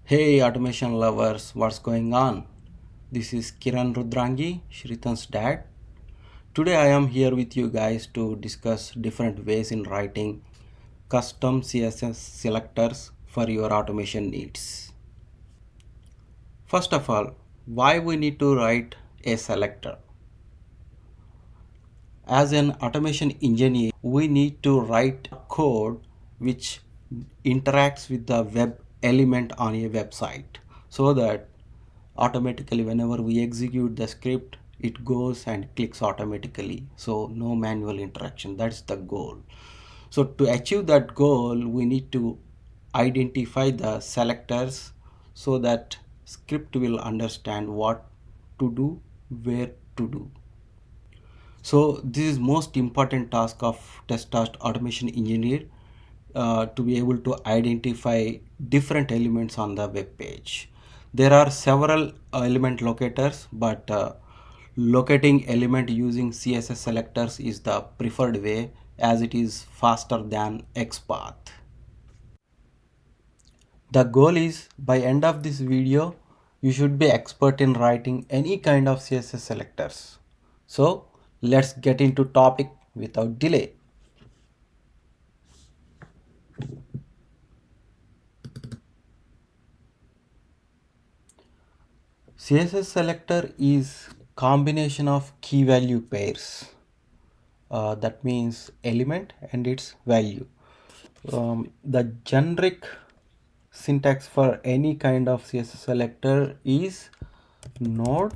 Hey automation lovers, what's going on? This is Kiran Rudrangi, Srithan's dad. Today I am here with you guys to discuss different ways in writing custom CSS selectors for your automation needs. First of all, why we need to write a selector? As an automation engineer, we need to write code which interacts with the web element on a website so that automatically whenever we execute the script it goes and clicks automatically, so no manual interaction. That's the goal. So to achieve that goal we need to identify the selectors so that script will understand what to do, where to do. So this is most important task of test automation engineer, to be able to identify different elements on the web page. There are several element locators, but locating element using CSS selectors is the preferred way as it is faster than Xpath. The goal is by end of this video you should be expert in writing any kind of CSS selectors. So let's get into topic without delay. CSS selector is combination of key value pairs. That means element and its value. The generic syntax for any kind of CSS selector is node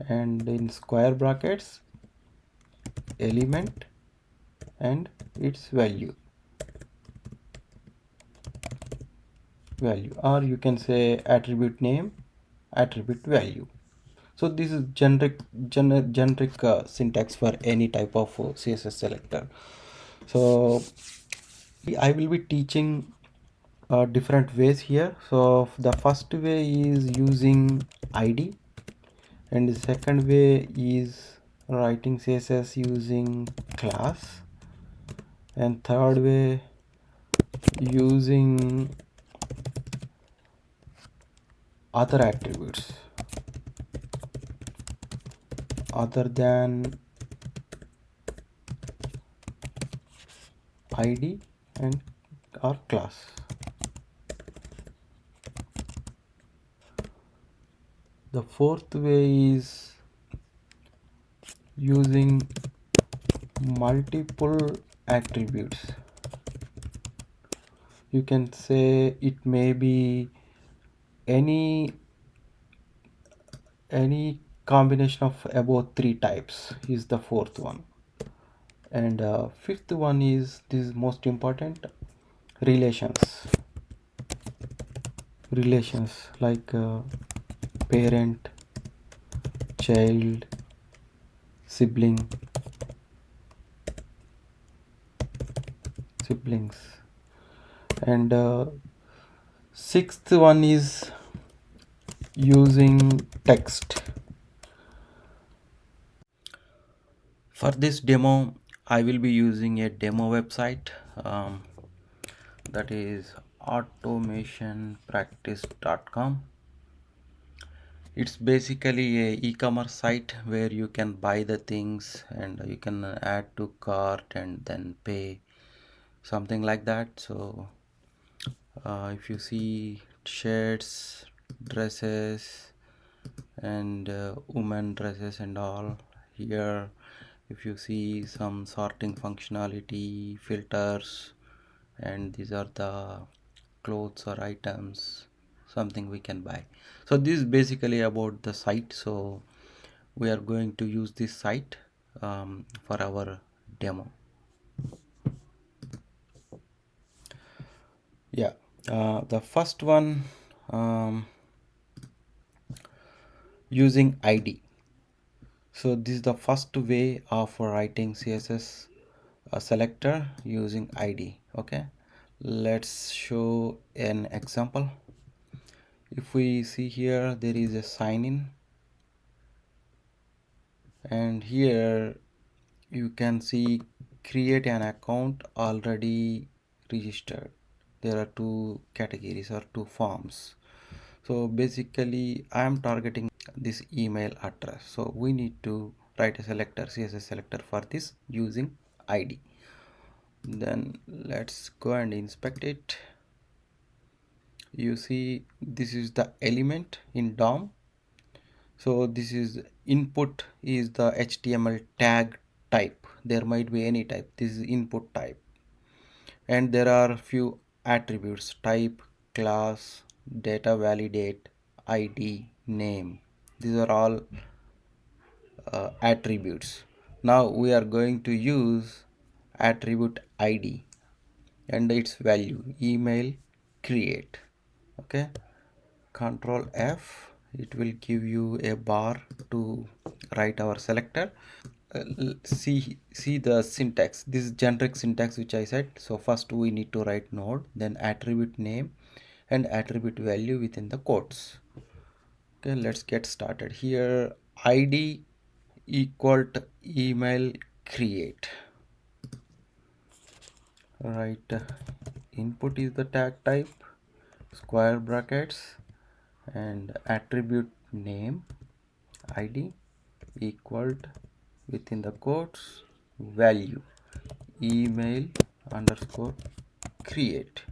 and in square brackets element and its value, or you can say attribute name, attribute value. So this is generic syntax for any type of CSS selector. So I will be teaching different ways here. So the first way is using id, and the second way is writing CSS using class, and third way using other attributes other than id and our class. The fourth way is using multiple attributes. You can say it may be any combination of about 3 types is the fourth one. And fifth one is, this is most important, relations like parent, child, siblings. And sixth one is using text. For this demo I will be using a demo website, that is automationpractice.com. It's basically a e-commerce site where you can buy the things and you can add to cart and then pay, something like that. So if you see shirts, dresses and women dresses and all here, if you see some sorting functionality, filters, and these are the clothes or items, something we can buy. So this is basically about the site. So we are going to use this site for our demo. Yeah, the first one, using id. So this is the first way of writing CSS selector using id. Okay, let's show an example. If we see here, there is a sign in, and here you can see create an account already registered. there are two categories or two forms. So basically I am targeting this email address, so we need to write a selector, CSS selector for this using ID. Then let's go and inspect it. You see this is the element in DOM. So this is input is the HTML tag type. There might be any type. This is input type, and there are few attributes: type, class, data validate, ID, name. These are all attributes. Now we are going to use attribute ID and its value email create. Okay, control F, it will give you a bar to write our selector. See the syntax. This is generic syntax which I said. So first we need to write node, then attribute name and attribute value within the quotes. Okay, let's get started. Here ID equal to email create. Right, input is the tag type, square brackets, and attribute name ID equal to, within the quotes, value email underscore create.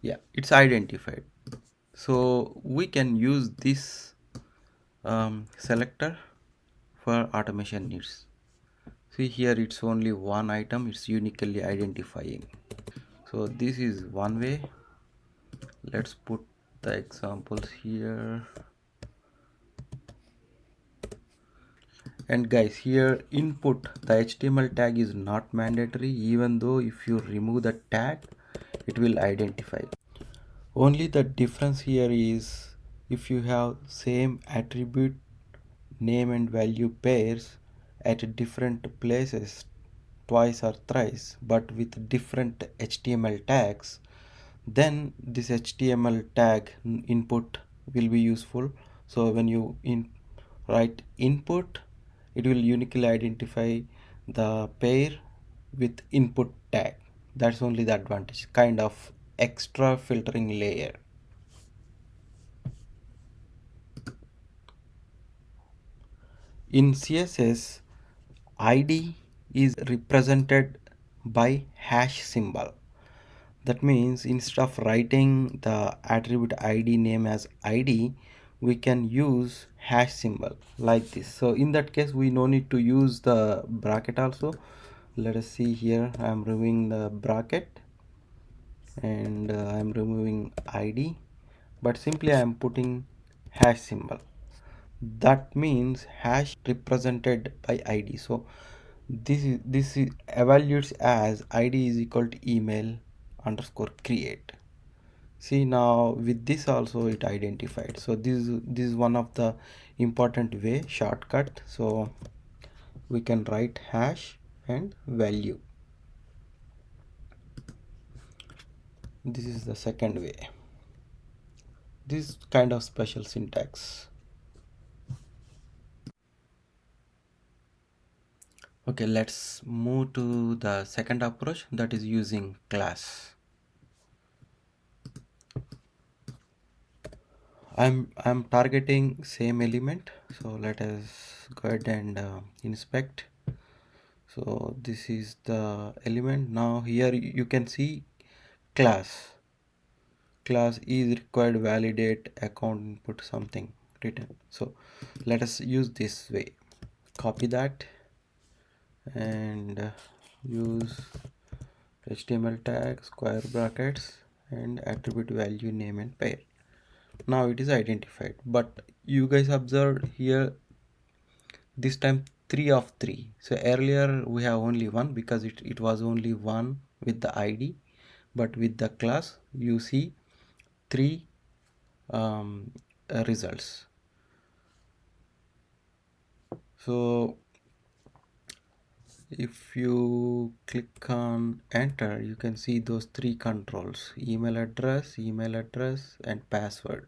Yeah, it's identified. So we can use this selector for automation needs. See here, it's only one item, it's uniquely identifying. So this is one way. Let's put the examples here. And guys, here input, the HTML tag is not mandatory. Even though if you remove the tag, it will identify. Only the difference here is if you have same attribute name and value pairs at different places twice or thrice but with different HTML tags, then this HTML tag input will be useful. So when you write input, it will uniquely identify the pair with input tag. That's only the advantage, kind of extra filtering layer. In CSS, ID is represented by hash symbol. That means instead of writing the attribute ID name as ID, we can use hash symbol like this. So in that case, we no need to use the bracket also. Let us see here. I am removing the bracket and I am removing ID, but simply I am putting hash symbol. That means hash represented by ID. So this is evaluates as ID is equal to email underscore create. See, now with this also it identified. So this is one of the important way shortcut. So we can write hash and value. This is the second way. This kind of special syntax. Okay, let's move to the second approach, that is using class. I'm targeting same element, so let us go ahead and inspect. So this is the element. Now here you can see class is required validate account input something written. So let us use this way. Copy that and use HTML tag, square brackets, and attribute value name and pair. Now it is identified, but you guys observed here this time 3 of 3. So earlier we have only one because it was only one with the ID, but with the class you see 3 results. So if you click on enter, you can see those 3 controls: email address, and password,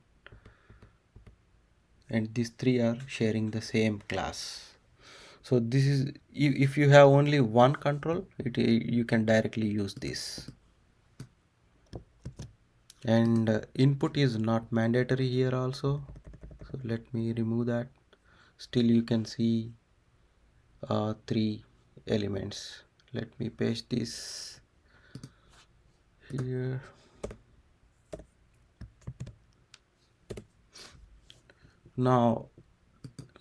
and these 3 are sharing the same class. So this is, if you have only one control, you can directly use this. And input is not mandatory here also, so let me remove that. Still you can see three elements. Let me paste this here. Now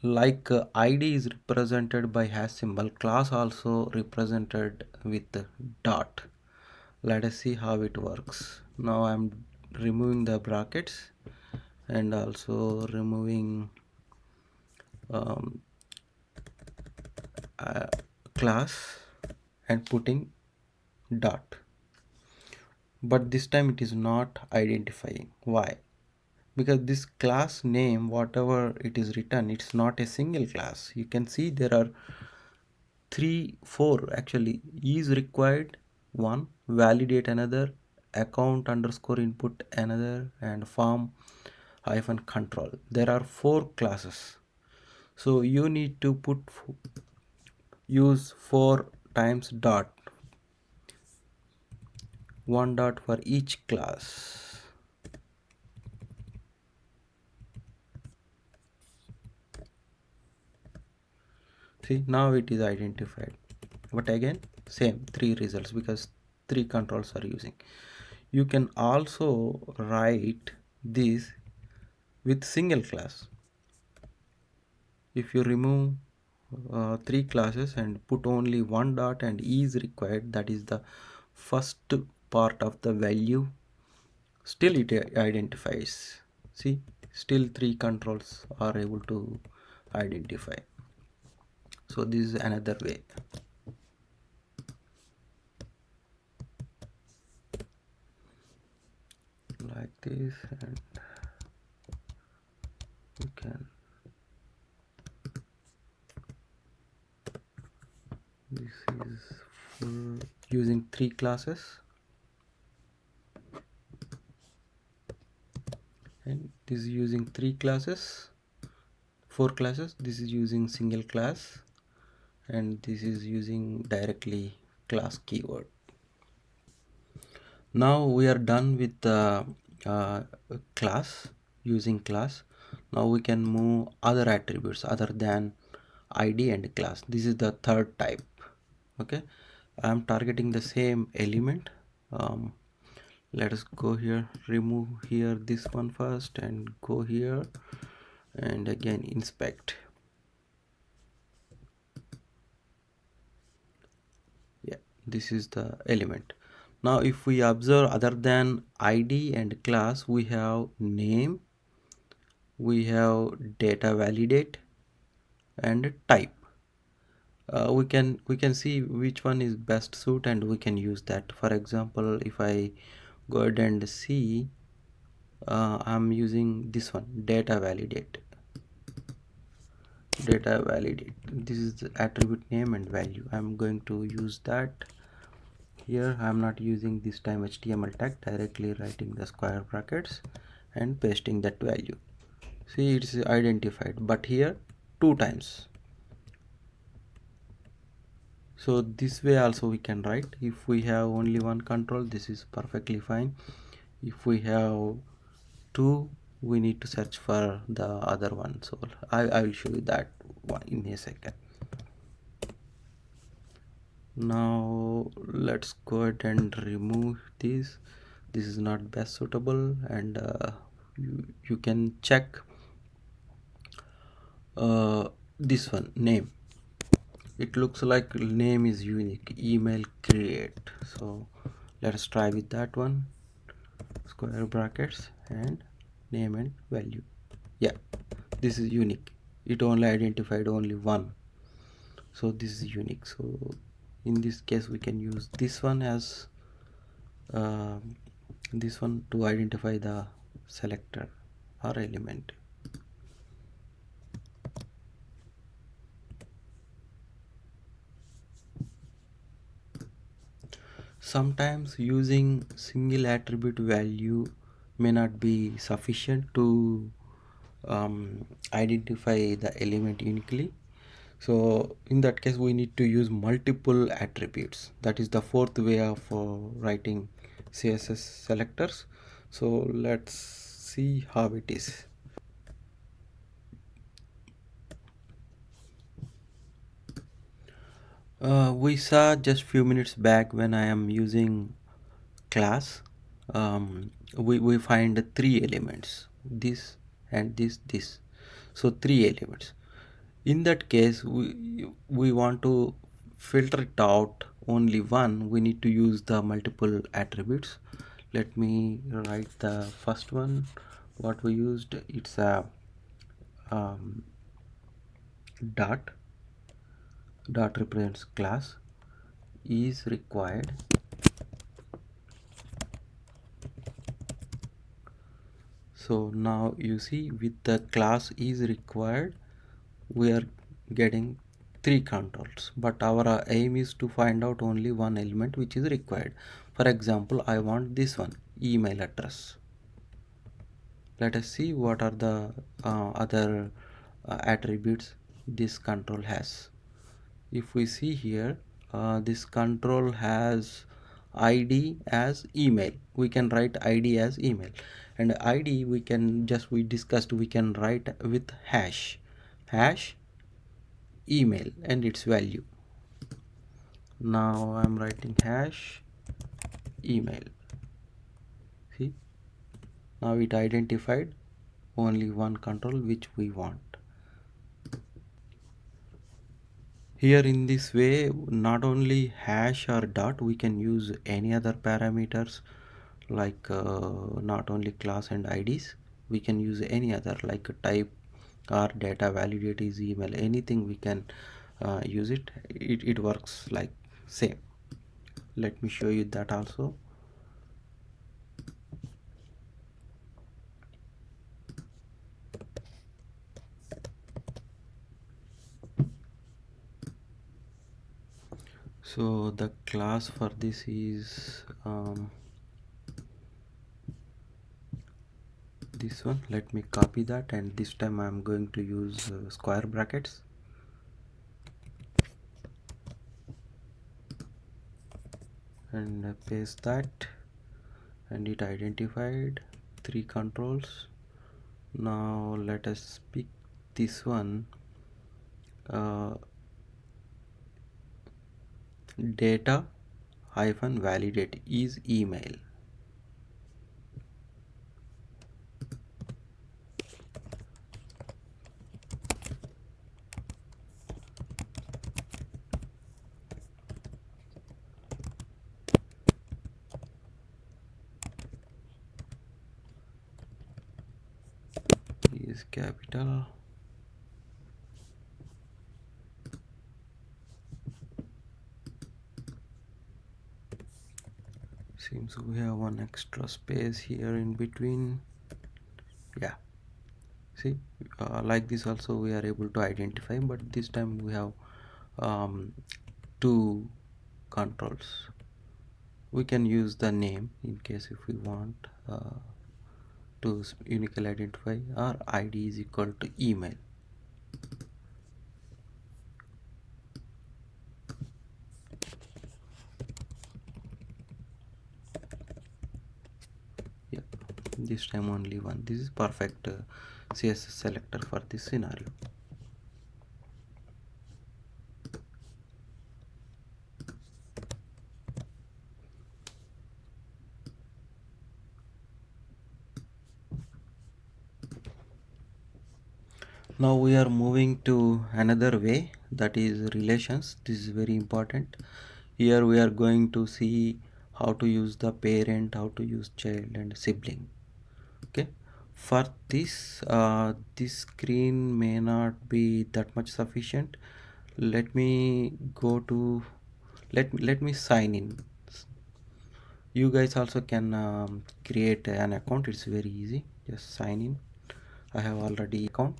like id is represented by hash symbol, class also represented with dot. Let us see how it works. Now I'm removing the brackets and also removing um, class and putting dot, but this time it is not identifying. Why? Because this class name, whatever it is written, it's not a single class. You can see there are four actually. Is required one, validate another, account underscore input another, and form hyphen control. There are four classes, so you need to use four times dot, one dot for each class. See, now it is identified, but again same three results because three controls are using. You can also write this with single class. If you remove three classes and put only one dot and is required, that is the first part of the value, still it identifies. See, still three controls are able to identify. So this is another way. Like this, and you can, this is full using three classes, and this is using three classes, four classes. This is using single class, and this is using directly class keyword. Now we are done with the class, using class. Now we can move other attributes other than id and class. This is the third type. Okay, I am targeting the same element. Let us go here, remove here this one first, and go here and again inspect. Yeah, this is the element. Now if we observe, other than id and class, we have name, we have data validate, and type. We can see which one is best suit and we can use that. For example, if I go ahead and see, I'm using this one, data validate. This is the attribute name and value. I'm going to use that. Here I'm not using this time HTML tag, directly writing the square brackets and pasting that value. See, it's identified, but here two times. So this way also we can write. If we have only one control, this is perfectly fine. If we have two, we need to search for the other one. So I will show you that one in a second. Now let's go ahead and remove this. This is not best suitable, and you can check this one, name. It looks like name is unique, email create. So let's try with that one, square brackets and name and value. Yeah, this is unique. It only identified only one, so this is unique. So in this case we can use this one as this one to identify the selector or element. Sometimes using single attribute value may not be sufficient to identify the element uniquely. So in that case we need to use multiple attributes. That is the fourth way of writing CSS selectors. So let's see how it is. We saw just few minutes back when I am using class, we find three elements, this and this. So three elements. In that case, we want to filter it out only one. We need to use the multiple attributes. Let me write the first one. What we used, it's a um, dot. Dot represents class is required. So now you see, with the class is required, we are getting three controls, but our aim is to find out only one element which is required. For example, I want this one, email address. Let us see what are the other attributes this control has. If we see here, this control has id as email. We can write id as email, and id we discussed, we can write with hash email and its value. Now I'm writing hash email. See, now it identified only one control which we want. Here in this way, not only hash or dot, we can use any other parameters, like not only class and IDs. We can use any other like type or data validate is email, anything we can use it. It works like same. Let me show you that also. So the class for this is this one. Let me copy that, and this time I'm going to use square brackets. And paste that, and it identified three controls. Now let us pick this one, data hyphen validate is email. Is capital. Seems we have one extra space here in between. Yeah, see, like this also we are able to identify, but this time we have two controls. We can use the name in case if we want to uniquely identify, or id is equal to email. Yeah, this time only one. This is perfect CSS selector for this scenario. Now we are moving to another way, that is relations. This is very important. Here we are going to see how to use the parent, how to use child and sibling. Okay, for this this screen may not be that much sufficient. Let me go to, let me sign in. You guys also can create an account. It's very easy, just sign in. I have already account.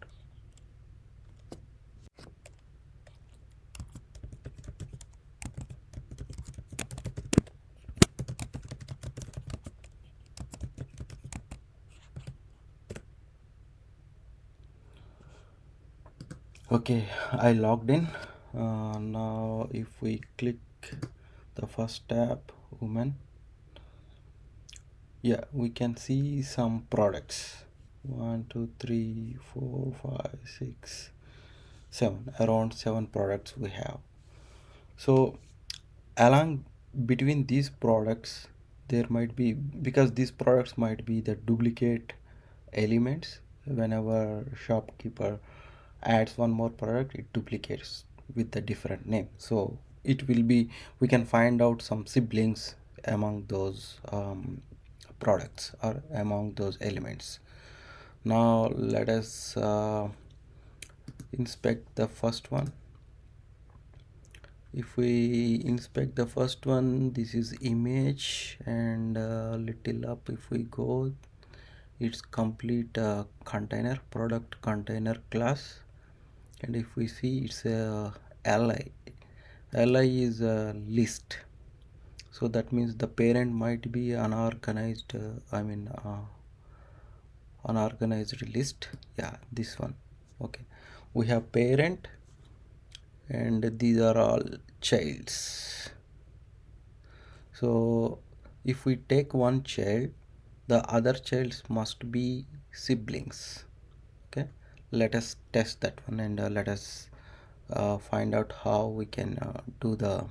Okay, I logged in. Now if we click the first tab, women, Yeah, we can see some products. 1 2 3 4 5 6 7, around 7 products we have. So along between these products there might be, because these products might be the duplicate elements. Whenever shopkeeper adds one more product, it duplicates with the different name, so it will be, we can find out some siblings among those products or among those elements. Now let us inspect the first one. If we inspect the first one, this is image, and little up if we go, it's complete container, product container class. And if we see, it's a li is a list, so that means the parent might be unorganized, unorganized list. Yeah, this one. Okay, we have parent, and these are all childs. So if we take one child, the other childs must be siblings. Okay, let us test that one, and let us find out how we can do the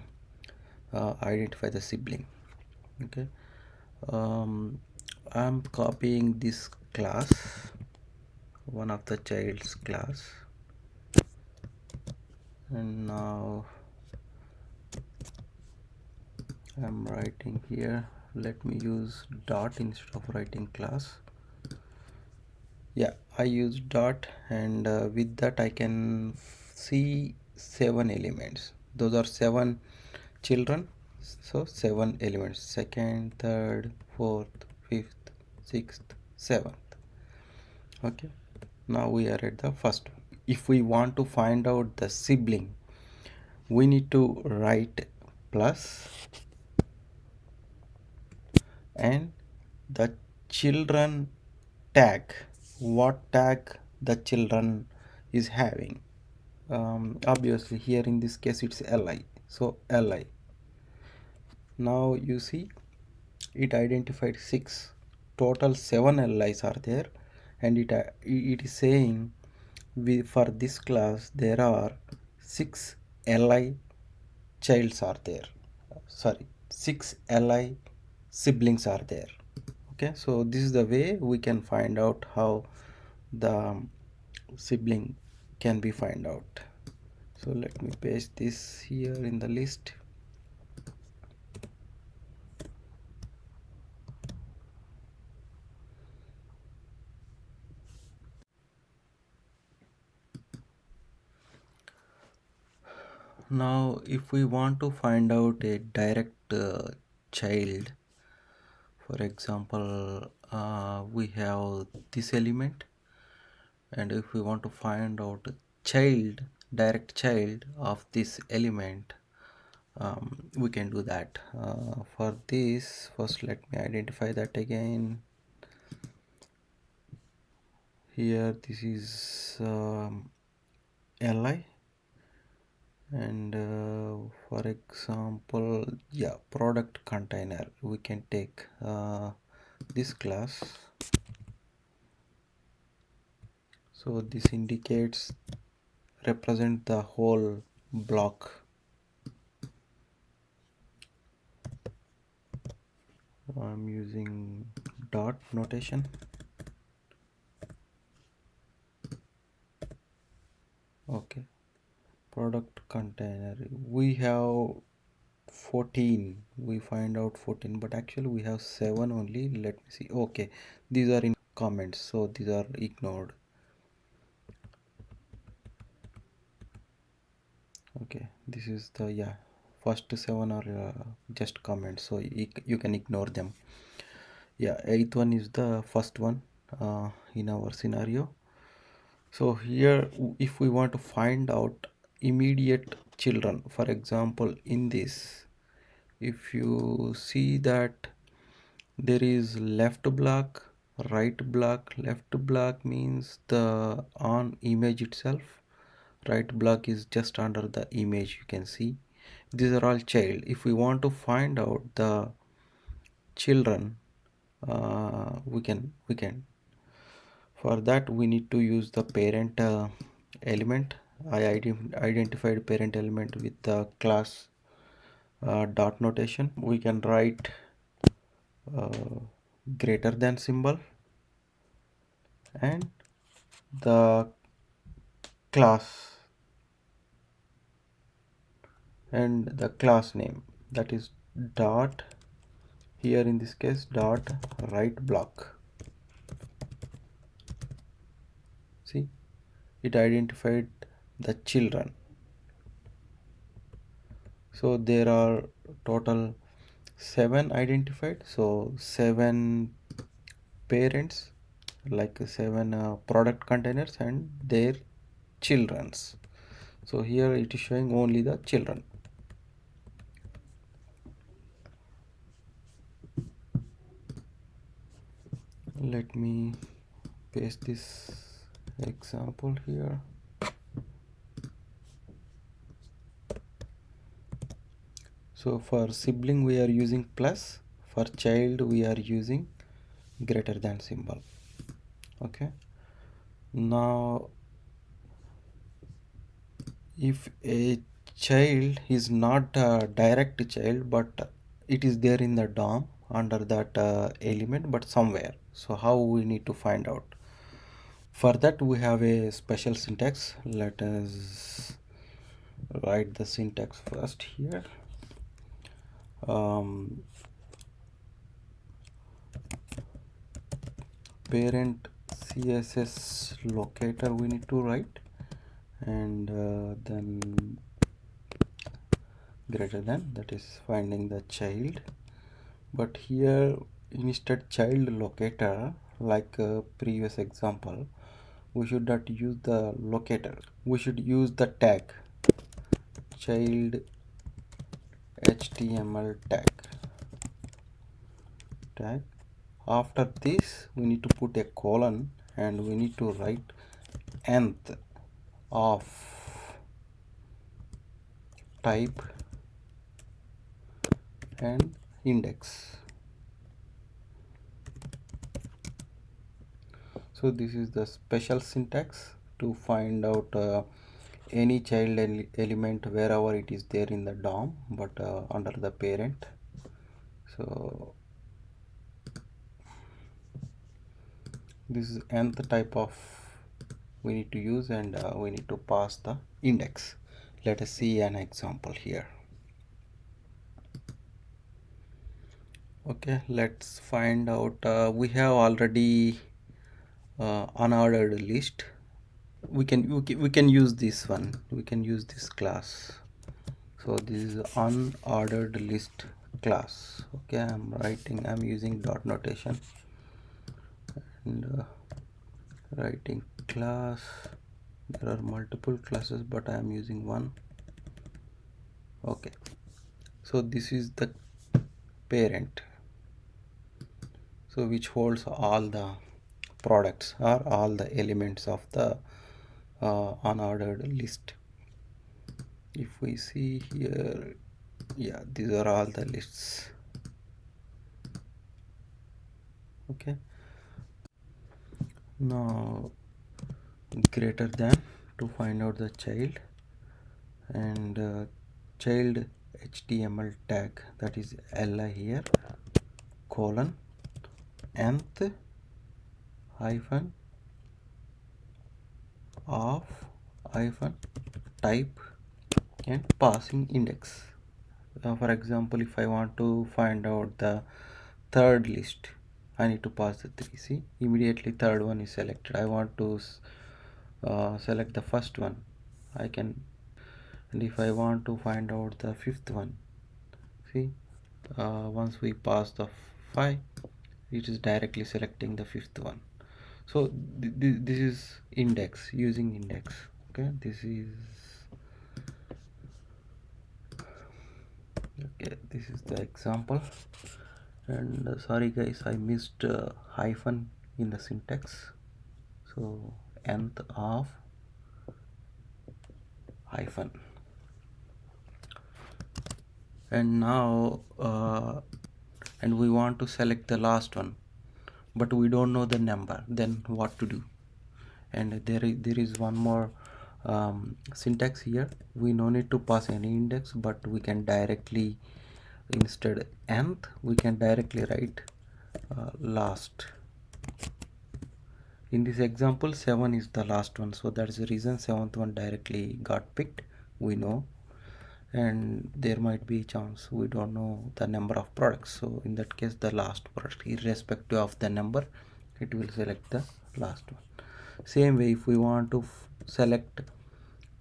identify the sibling. Okay, I'm copying this class, one of the child's class, and now I'm writing here. Let me use dot instead of writing class. Yeah, I use dot, and with that I can see 7 elements. Those are 7 children, so 7 elements: second, third, fourth, fifth, sixth, seventh. Okay, now we are at the first one. If we want to find out the sibling, we need to write plus and the children tag, what tag the children is having. Obviously here in this case it's li, so li. Now you see it identified 6, total 7 li's are there, and it is saying for this class there are 6 li childs are there, sorry, 6 li siblings are there. Okay, so this is the way we can find out how the sibling can be find out. So let me paste this here in the list. Now if we want to find out a direct child, for example, we have this element, and if we want to find out a child, direct child of this element, we can do that. For this, first let me identify that again. Here this is li, and for example, yeah, product container, we can take this class. So this indicates, represent the whole block. I'm using dot notation. Okay, product container, we have 14, we find out 14, but actually we have 7 only. Let me see. Okay, these are in comments, so these are ignored. Okay, this is the, yeah, first 7 are just comments, so you can ignore them. Yeah, 8th one is the first one in our scenario. So here if we want to find out immediate children, for example, in this, if you see that there is left block, right block. Left block means the on image itself, right block is just under the image. You can see these are all child. If we want to find out the children we can for that we need to use the parent element. I identified parent element with the class dot notation. We can write uh, greater than symbol and the class and the class name, that is dot, here in this case dot write block. See, it identified the children. So there are total 7 identified, so 7 parents, like 7 product containers and their children's. So here it is showing only the children. Let me paste this example here. So for sibling we are using plus, for child we are using greater than symbol. Okay, now if a child is not a direct child but it is there in the DOM under that element but somewhere, so how we need to find out? For that we have a special syntax. Let us write the syntax first here. Parent CSS locator we need to write, and then greater than, that is finding the child. But here instead child locator, like previous example, we should not use the locator, we should use the tag child HTML tag. After this we need to put a colon and we need to write nth of type and index. So this is the special syntax to find out any child element wherever it is there in the DOM but under the parent. So this is nth type of we need to use, and we need to pass the index. Let us see an example here. Okay, let's find out. We have already unordered list. We can use this one, we can use this class. So this is unordered list class. Okay, I'm using dot notation and writing class. There are multiple classes but I am using one. Okay, so this is the parent, so which holds all the products or all the elements of the unordered list. If we see here, yeah, these are all the lists. Okay, now greater than to find out the child, and child HTML tag, that is li here, colon nth hyphen of hyphen type and passing index. For example, if I want to find out the third list, I need to pass the 3. See, immediately third one is selected. I want to select the first one, I can. And if I want to find out the fifth one, see, once we pass the 5, it is directly selecting the fifth one. So this is index, using index. Okay, this is the example. And sorry guys, I missed hyphen in the syntax. So nth of hyphen. And now and we want to select the last one. but we don't know the number, then what to do? And there is one more syntax here. We no need to pass any index, but we can directly, instead nth, we can directly write last. In this example 7 is the last one, so that's the reason seventh one directly got picked, we know. And there might be a chance we don't know the number of products, so in that case the last product, irrespective of the number, it will select the last one. Same way, if we want to select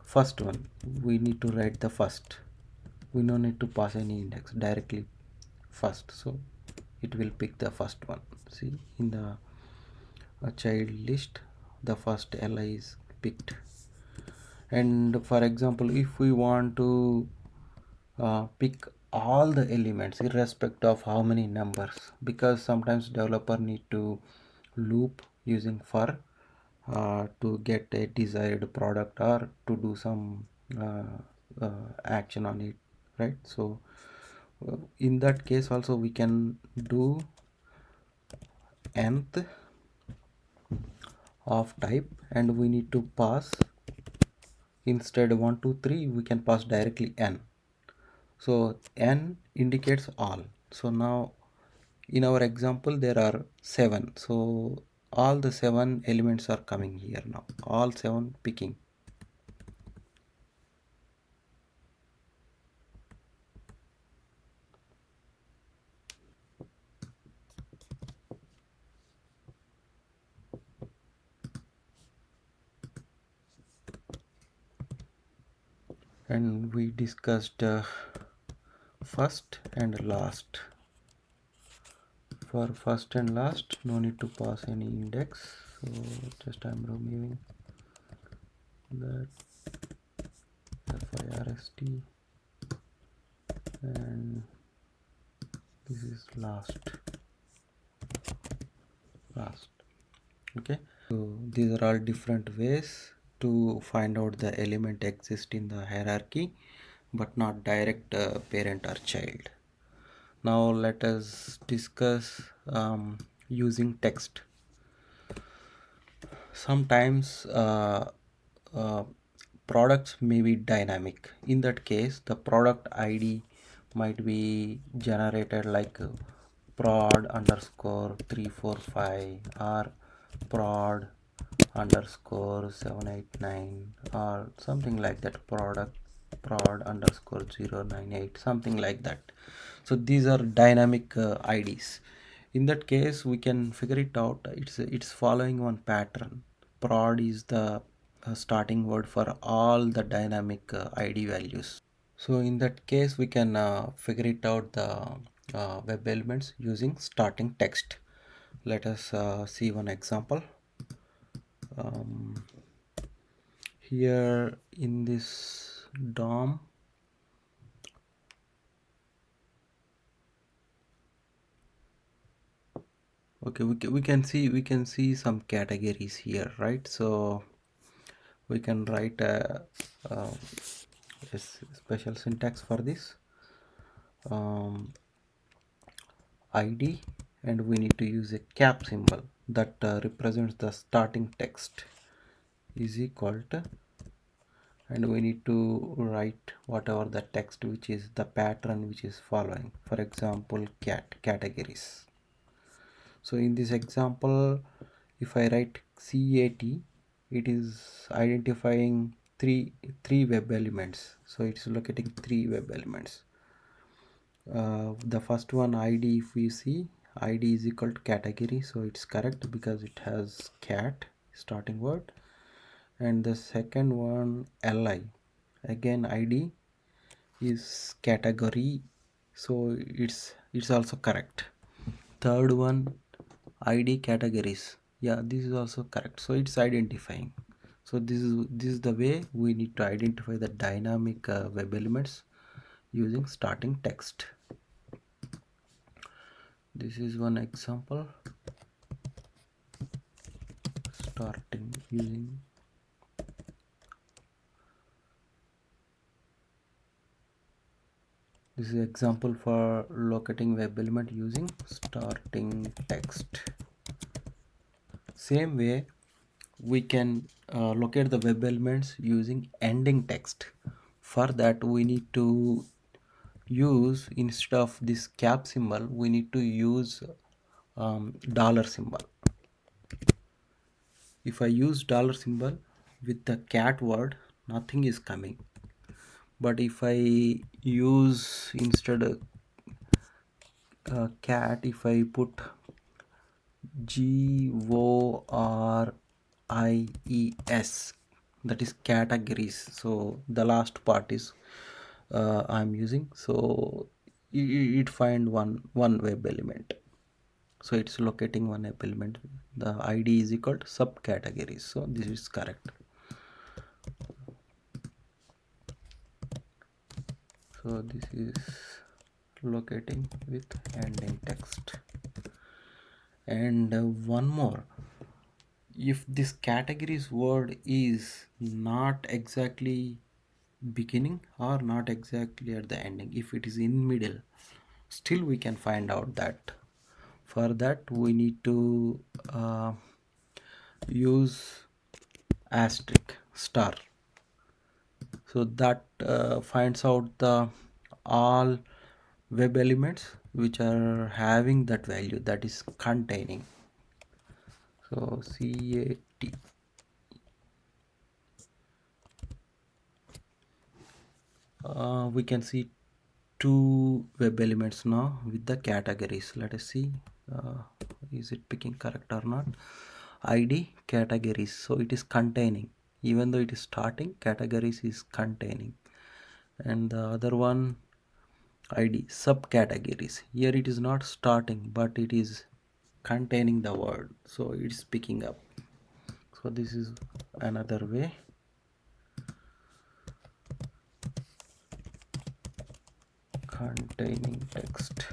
first one, we need to write the first. We no need to pass any index, directly first, so it will pick the first one. See, in the child list, the first li is picked. And for example, if we want to pick all the elements irrespective of how many numbers, because sometimes developer need to loop using for to get a desired product or to do some action on it, right? So in that case also we can do nth of type, and we need to pass, instead 1 2 3 we can pass directly n. So n indicates all. So now in our example there are 7, so all the 7 elements are coming here now, all 7 picking. And we discussed first and last. For first and last no need to pass any index, so just I'm removing that first, and this is last. Okay, so these are all different ways to find out the element exist in the hierarchy, but not direct parent or child. Now let us discuss using text. Sometimes uh, products may be dynamic. In that case, the product ID might be generated like prod underscore 345 or prod underscore 789 or something like that, product prod underscore 098, something like that. So these are dynamic IDs. In that case we can figure it out. It's following one pattern. Prod is the starting word for all the dynamic ID values. So in that case we can figure it out the web elements using starting text. Let us see one example. Here in this DOM, okay, we can see some categories here, right? So we can write a special syntax for this ID, and we need to use a cap symbol that represents the starting text is equal to, and we need to write whatever the text which is the pattern which is following, for example categories. So in this example, if I write CAT, it is identifying three web elements. So it's locating 3 web elements. The first one ID, if we see, ID is equal to category, so it's correct because it has cat starting word. And the second one li, again ID is category, so it's also correct. Third one ID categories, yeah, this is also correct, so it's identifying. So this is the way we need to identify the dynamic web elements using starting text. This is one example, starting using this is example for locating web element using starting text. Same way, we can locate the web elements using ending text. For that, we need to use, instead of this cap symbol, we need to use dollar symbol. If I use dollar symbol with the cat word, nothing is coming. But if I use instead cat, if I put GORIES, that is categories, so the last part is I'm using, so it find one web element, so it's locating one web element. The ID is equal to subcategories, so this is correct. So this is locating with ending text. And one more, if this categories word is not exactly beginning or not exactly at the ending, if it is in middle, still we can find out that. For that, we need to use asterisk star, so that finds out the all web elements which are having that value, that is containing. So CAT, we can see two web elements now with the categories. Let us see, uh, is it picking correct or not. ID categories, so it is containing, even though it is starting, categories is containing. And the other one, ID subcategories, here it is not starting but it is containing the word, so it's picking up. So this is another way. Containing text.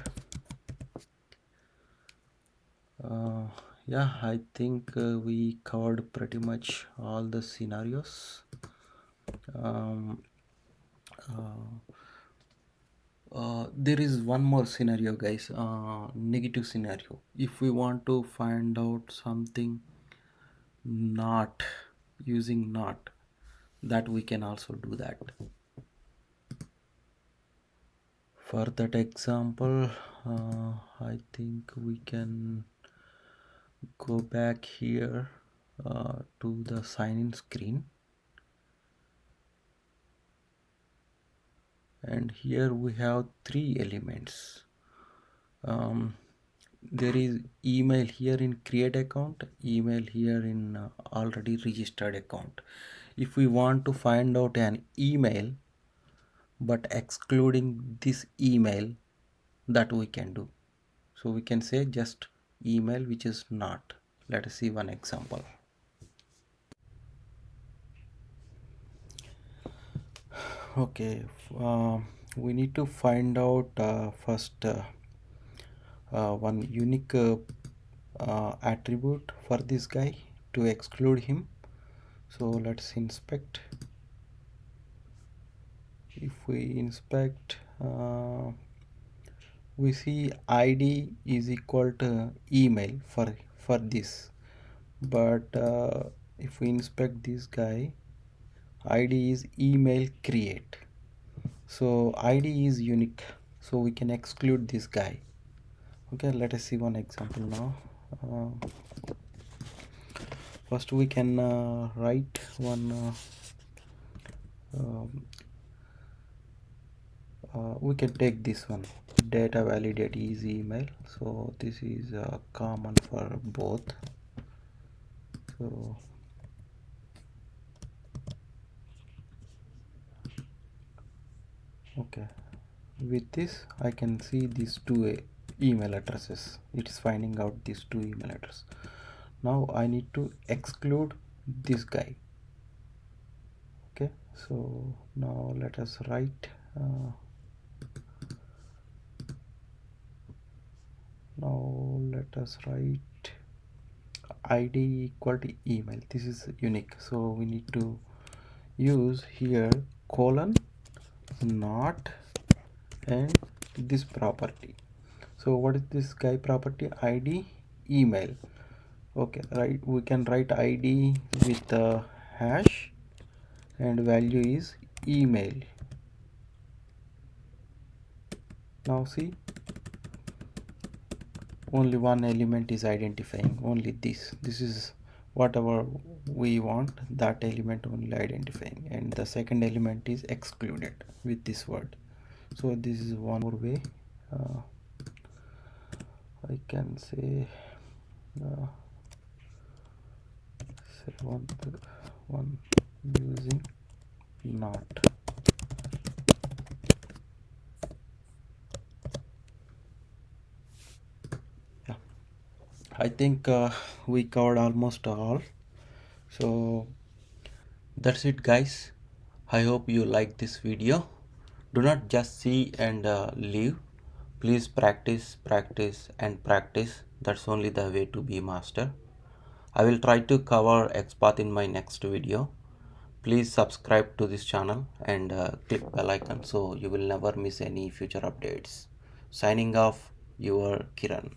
Yeah, I think we covered pretty much all the scenarios. um, there is one more scenario, guys, negative scenario. If we want to find out something not using not, that we can also do that. For that example, I think we can go back here to the sign in screen, and here we have three elements. There is email here in create account, email here in already registered account. If we want to find out an email but excluding this email, that we can do. So we can say just email which is not. Let us see one example. Okay, we need to find out first one unique attribute for this guy to exclude him. So let's inspect. If we inspect, we see ID is equal to email for this, but if we inspect this guy, ID is email create, so ID is unique, so we can exclude this guy. Okay, let us see one example now. First we can write one um, we can take this one, data validate is email, so this is common for both. So okay, with this I can see these two email addresses. It is finding out these two email addresses. Now I need to exclude this guy. Okay, so now let us write now let us write ID equal to email. This is unique, so we need to use here colon not and this property. So what is this guy property? ID email. Okay, right, we can write id with a hash and value is email. Now see, only one element is identifying, only this is whatever we want, that element only identifying, and the second element is excluded with this word. So this is one more way. uh, I can say say one using not. Yeah, I think we covered almost all. So that's it, guys. I hope you like this video. Do not just see and leave. Please practice, practice, and practice. That's only the way to be master. I will try to cover Xpath in my next video. Please subscribe to this channel and click bell icon so you will never miss any future updates. Signing off, your Kiran.